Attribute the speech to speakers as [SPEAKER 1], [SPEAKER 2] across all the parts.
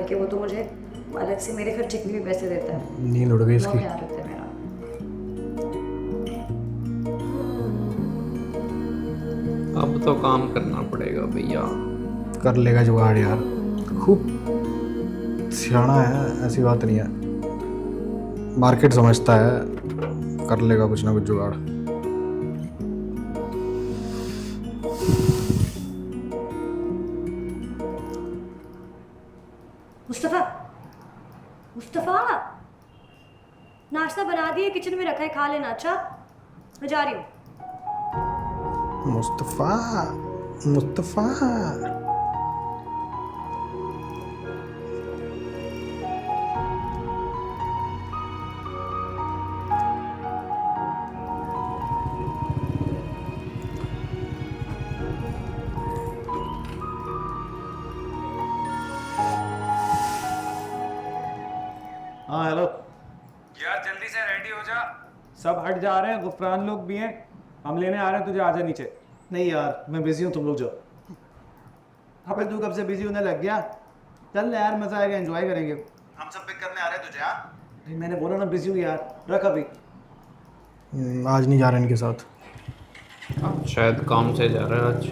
[SPEAKER 1] बल्कि वो तो मुझे अलग से मेरे खर्चे के भी पैसे देता है।
[SPEAKER 2] नींद उड़ गई
[SPEAKER 1] बहुत
[SPEAKER 2] इसकी।
[SPEAKER 1] प्यार होता है मेरा।
[SPEAKER 3] अब तो काम करना पड़ेगा भैया।
[SPEAKER 2] कर लेगा जुगाड़ यार, खूब सियाना है, ऐसी बात नहीं है, मार्केट समझता है, कर लेगा कुछ ना कुछ जुगाड़।
[SPEAKER 1] मुस्तफ़ा, मुस्तफ़ा, नाश्ता बना दिए, किचन में रखा है, खा लेना। अच्छा, मैं जा रही हूँ।
[SPEAKER 2] मुस्तफ़ा, मुस्तफ़ा।
[SPEAKER 4] हाँ हेलो।
[SPEAKER 5] यार जल्दी से रेडी हो जा।
[SPEAKER 4] सब हट जा रहे हैं, गुफरान लोग भी हैं, हम लेने आ रहे हैं तुझे, आजा नीचे।
[SPEAKER 6] नहीं यार मैं बिजी हूँ, तुम लोग जाओ। अबे तू कब से बिजी होने लग गया? चल ना यार, मजा आएगा, एंजॉय करेंगे। हम सब पिक करने आ रहे हैं तुझे। हाँ नहीं, मैंने बोला ना बिजी हूँ यार, रख अभी।
[SPEAKER 2] आज नहीं जा रहे इनके साथ।
[SPEAKER 3] शायद काम से जा रहा है आज।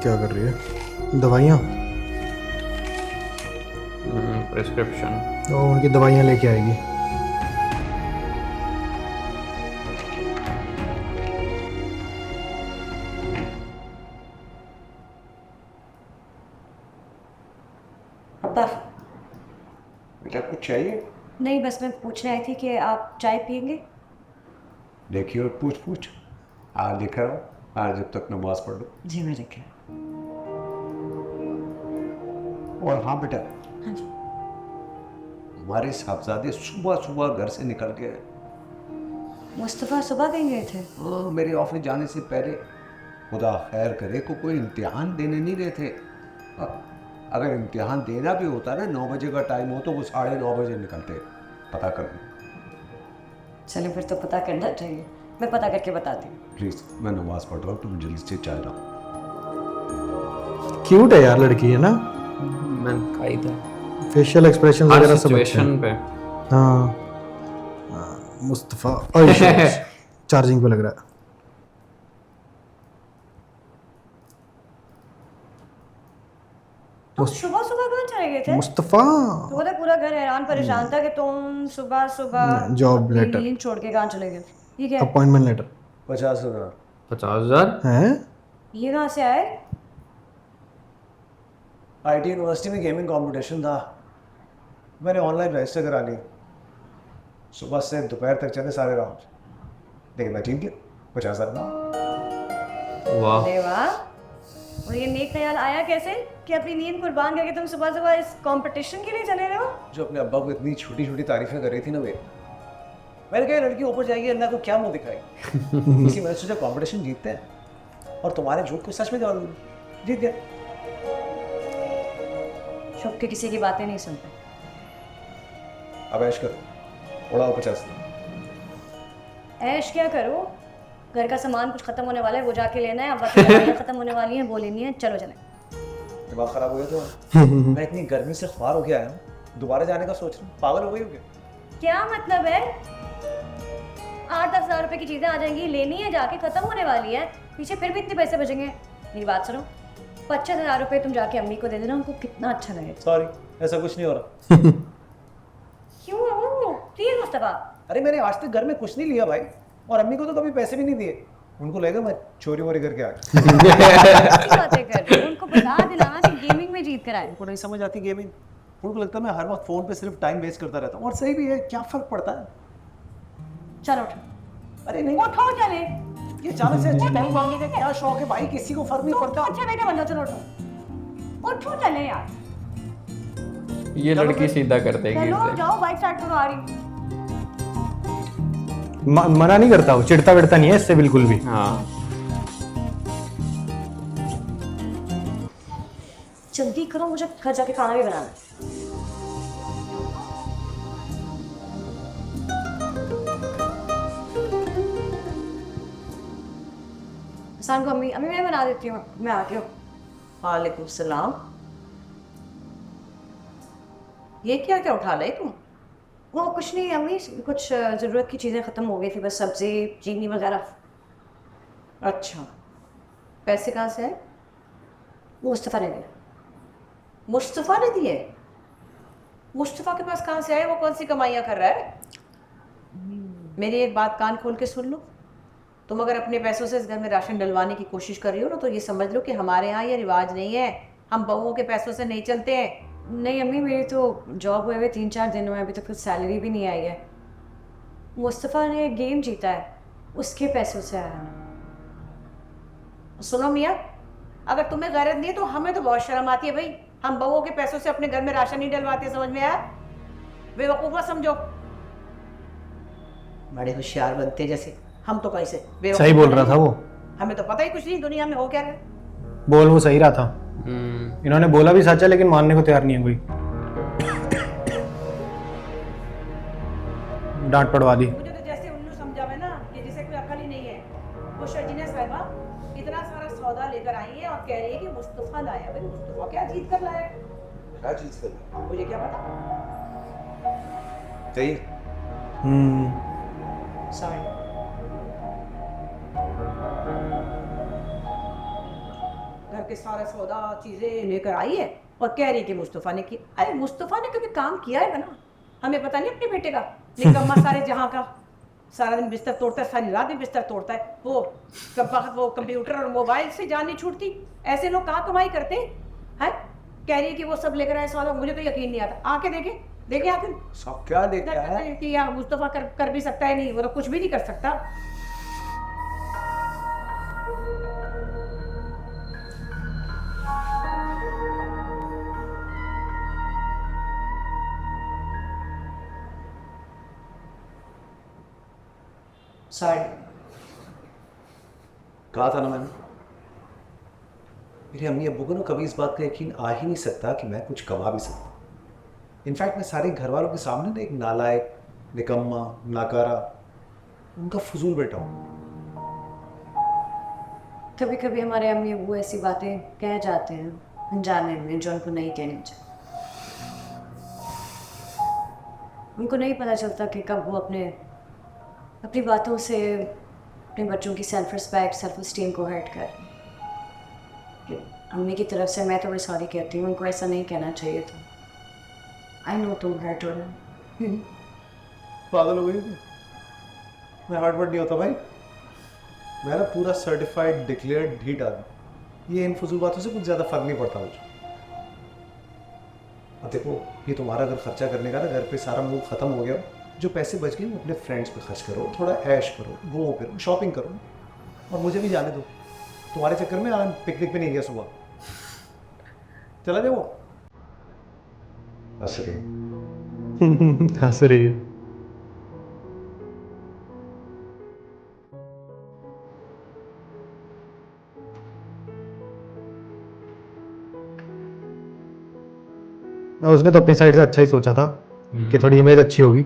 [SPEAKER 2] क्या कर रही है? दवाइयाँ?
[SPEAKER 3] प्रिस्क्रिप्शन।
[SPEAKER 2] तो उनकी दवाइयाँ लेके आएगी।
[SPEAKER 1] अब्बा,
[SPEAKER 5] बेटा कुछ चाहिए?
[SPEAKER 1] नहीं, बस मैं पूछने आई थी कि आप चाय पियेंगे?
[SPEAKER 5] देखिए और पूछ पूछ। आज लिख रहा हूँ, आज जब तक नमाज पढ़ लो।
[SPEAKER 1] जी मैं लिख रहा।
[SPEAKER 5] और हाँ बेटा,
[SPEAKER 1] हाँ जी।
[SPEAKER 5] हमारे साहबजादे सुबह सुबह घर से निकल गए।
[SPEAKER 1] मुस्तफ़ा सुबह कहीं गए थे?
[SPEAKER 5] हाँ, मेरे ऑफिस जाने से पहले खुदा खैर करे को कोई इम्तिहान देने नहीं गए थे। अगर इम्तिहान देना भी होता ना, 9 बजे का टाइम हो तो वो 9:30 बजे निकलते। पता कर लो।
[SPEAKER 1] चलो फिर तो पता करना चाहिए, मैं पता करके बताती हूँ।
[SPEAKER 5] प्लीज़, मैं नमाज पढ़ रहा हूँ, तुम जल्दी से चाय लाओ।
[SPEAKER 2] क्यूट है यार लड़की, है ना?
[SPEAKER 3] मैंने कहा ही था।
[SPEAKER 2] फेशियल एक्सप्रेशन
[SPEAKER 3] हर
[SPEAKER 2] वगैरह सब अच्छे
[SPEAKER 3] सिचुएशन
[SPEAKER 2] हैं।
[SPEAKER 3] पे।
[SPEAKER 2] हाँ, मुस्तफ़ा। ओह चार्जिंग पे लग रहा है।
[SPEAKER 1] तुम सुबह सुबह कहाँ चले गए थे?
[SPEAKER 2] मुस्तफ़ा।
[SPEAKER 1] तो वो तो पूरा घर हैरान परेशान था कि तुम सुबह सुबह
[SPEAKER 2] जॉब
[SPEAKER 1] अपनी
[SPEAKER 2] लेटर,
[SPEAKER 1] नींद छोड़ के कहाँ चले गए। ठीक है,
[SPEAKER 2] अपॉइंटमेंट लेटर
[SPEAKER 6] 50,000।
[SPEAKER 3] 50,000?
[SPEAKER 2] है।
[SPEAKER 1] ये कहाँ से आए?
[SPEAKER 6] आईटी यूनिवर्सिटी में गेमिंग कंपटीशन था, मैंने ऑनलाइन रजिस्टर करा लिया। सुबह से दोपहर तक चले सारे राउंड, लेकिन मैं ठीक है। 50,000 ना।
[SPEAKER 3] वाह।
[SPEAKER 1] अरे वाह। और ये नेक ख्याल आया कैसे कि अपनी नींद कुर्बान करके तुम सुबह सुबह इस कंपटीशन के लिए चले रहे हो?
[SPEAKER 6] जो अपने अब्बा को इतनी छोटी छोटी तारीफें कर रही थी ना मेरी, मैंने कहा लड़की ऊपर जाएगी, अल्लाह को क्या मुंह दिखाएगी। इसी मैंने सोचा कंपटीशन जीतते हैं, और तुम्हारे झूठ को सच में जवाब दूंगा। जीत गया।
[SPEAKER 1] छुप के किसी की बातें नहीं सुनते।
[SPEAKER 6] अब ऐश कर, उड़ाओ 50।
[SPEAKER 1] ऐश क्या करो, घर का सामान कुछ खत्म होने वाला है, वो जाके लेना है। अब बाकी दवाइयाँ खत्म होने वाली हैं, वो लेनी है। चलो चले।
[SPEAKER 6] दिमाग खराब हो गया तो मैं इतनी गर्मी से ख्वार होके आया हूँ, दोबारा जाने का सोच रहा हूँ। पागल हो गई हो क्या?
[SPEAKER 1] क्या मतलब है? 8-10 हज़ार रुपए की चीजें आ जाएंगी, लेनी है, जाके खत्म होने वाली है, पीछे फिर भी इतने पैसे बचेंगे। मेरी बात सुनो, 25,000 रुपए तुम जाके अम्मी को दे देना, उनको कितना अच्छा लगेगा।
[SPEAKER 6] सॉरी, ऐसा कुछ नहीं हो रहा।
[SPEAKER 1] क्यों? प्लीज मुस्तफा।
[SPEAKER 6] अरे मैंने आज तक घर में कुछ नहीं लिया भाई, और अम्मी को तो कभी पैसे भी नहीं दिए। उनको लगेगा मैं चोरी वोरी करके आ गया।
[SPEAKER 1] अच्छी बातें कर रहे हो, उनको बता देना कि गेमिंग में जीत कर आए।
[SPEAKER 6] उनको नहीं समझ आती गेमिंग, उनको लगता है मैं हर वक्त फ़ोन पे सिर्फ टाइम वेस्ट करता रहता हूँ, और सही भी है, क्या फ़र्क पड़ता है।
[SPEAKER 1] चलो उठो।
[SPEAKER 6] अरे नहीं,
[SPEAKER 1] उठो चले।
[SPEAKER 6] ये अचानक से अच्छी टाइम मांगने का क्या शौक है भाई, किसी को फर्क नहीं पड़ता।
[SPEAKER 1] अच्छा बेटा बन जाओ, चलो उठो उठो, चले यार,
[SPEAKER 3] ये लड़की सीधा कर देगी
[SPEAKER 1] चलो
[SPEAKER 3] इसे।
[SPEAKER 1] जाओ, बाइक स्टार्ट करो, आ रही।
[SPEAKER 2] मना नहीं करता वो, चिढ़ता विढ़ता नहीं है इससे बिल्कुल भी।
[SPEAKER 3] हाँ
[SPEAKER 1] जल्दी करो, मुझे घर जाके खाना भी बनाना है। हसन को अम्मी अम्मी मैं बना देती हूँ, मैं आती हूँ।
[SPEAKER 7] वालेकुम सलाम। ये क्या क्या उठा लाई तुम?
[SPEAKER 1] वो कुछ नहीं अम्मी, कुछ ज़रूरत की चीज़ें ख़त्म हो गई थी, बस सब्ज़ी चीनी वगैरह।
[SPEAKER 7] अच्छा, पैसे कहाँ से है?
[SPEAKER 1] मुस्तफ़ा ने दिया।
[SPEAKER 7] मुस्तफ़ा ने दिए? मुस्तफ़ा के पास कहाँ से आए? वो कौन सी कमाइयाँ कर रहा है? मेरी एक बात कान खोल के सुन लो, तुम अगर अपने पैसों से इस घर में राशन डलवाने की कोशिश कर रही हो ना, तो ये समझ लो कि हमारे यहाँ ये रिवाज नहीं है, हम बहुओं के पैसों से नहीं चलते हैं।
[SPEAKER 1] नहीं अम्मी, मेरी तो जॉब हुए हुए 3-4 दिन हुए, अभी तक कुछ सैलरी भी नहीं आई है। मुस्तफ़ा ने गेम जीता है, उसके पैसों से आया है।
[SPEAKER 7] सुनो मियाँ, अगर तुम्हें गैरत नहीं है तो हमें तो बहुत शर्म आती है भाई, हम बहुओं के पैसों से अपने घर में राशन नहीं डलवाते, समझ में आया? बेवकूफ़ा समझो, बड़े होशियार बनते हैं जैसे, हम तो कैसे बेवकूफ
[SPEAKER 2] सही बोल रहा था वो,
[SPEAKER 7] हमें तो पता ही कुछ नहीं दुनिया में हो क्या रहा है।
[SPEAKER 2] बोल वो सही रहा था। इन्होंने बोला भी सच है, लेकिन मानने को तैयार नहीं है कोई। डांट पड़वा दी।
[SPEAKER 7] मुझे तो जैसे उल्लू समझावे ना कि जिसे कोई अकल ही नहीं है। वो शर्जीना साहिबा इतना सारा सौदा लेकर आई है और कह रही है कि मुस्तफ़ा लाया। भाई मुस्तफ़ा क्या जीत कर लाया?
[SPEAKER 5] क्या चीज़ कर
[SPEAKER 7] मुझे क्या पता।
[SPEAKER 6] चाहिए
[SPEAKER 7] सॉरी। घर के सारा सौदा चीजें लेकर आई है और कह रही है कि मुस्तफ़ा ने किया। अरे मुस्तफ़ा ने कभी काम किया है बना? हमें पता नहीं अपने बेटे का, निकम्मा सारे जहाँ का, सारा दिन बिस्तर तोड़ता है, सारी रात भी बिस्तर तोड़ता है। वो वो कंप्यूटर और मोबाइल से जान नहीं छूटती। ऐसे लोग कहाँ कमाई करते हैं? कह रही है कि वो सब लेकर आए सालों, मुझे तो यकीन नहीं आता। आके देखे आके
[SPEAKER 5] सब क्या लेके आया?
[SPEAKER 7] कि यार मुस्तफ़ा कर भी सकता है, नहीं वो तो कुछ भी नहीं कर सकता। सॉरी।
[SPEAKER 6] कहा था ना मैंने, मेरी अम्मी अब्बू को ना कभी इस बात का यकीन आ ही नहीं सकता कि मैं कुछ कमा भी सकता। इनफैक्ट मैं सारे घर वालों के सामने ना एक नालायक, निकम्मा, नाकारा, उनका फजूल बेटा हूँ।
[SPEAKER 1] कभी कभी हमारे अम्मी अब्बू ऐसी बातें कह जाते हैं अनजाने में, जो उनको नहीं कहनी चाहिए। उनको नहीं पता चलता कि कब वो अपनी बातों से अपने बच्चों की सेल्फ रिस्पेक्ट, सेल्फ स्टीम को हर्ट कर। अम्मी की तरफ से मैं तो बस सॉरी कहती हूँ, उनको ऐसा नहीं कहना चाहिए था। आई नो तुम हर्ट हो रहे।
[SPEAKER 6] पागल हो गई? मैं हर्ट वर्ट नहीं होता भाई, मैं ना पूरा सर्टिफाइड डिक्लेयर्ड ढीठ आदमी। ये इन फजूल बातों से कुछ ज़्यादा फर्क नहीं पड़ता मुझे। अब देखो, ये तुम्हारा अगर खर्चा करने का ना घर पे सारा मूड खत्म हो गया, जो पैसे बच गए वो अपने फ्रेंड्स पे खर्च करो, थोड़ा ऐश करो, घूमो फिरो, शॉपिंग करो, और मुझे भी जाने दो। तुम्हारे चक्कर में आज पिकनिक पे नहीं गया सुबह, चला जाओ। हंस रही है।
[SPEAKER 2] उसने तो अपनी साइड से अच्छा ही सोचा था कि थोड़ी इमेज अच्छी होगी।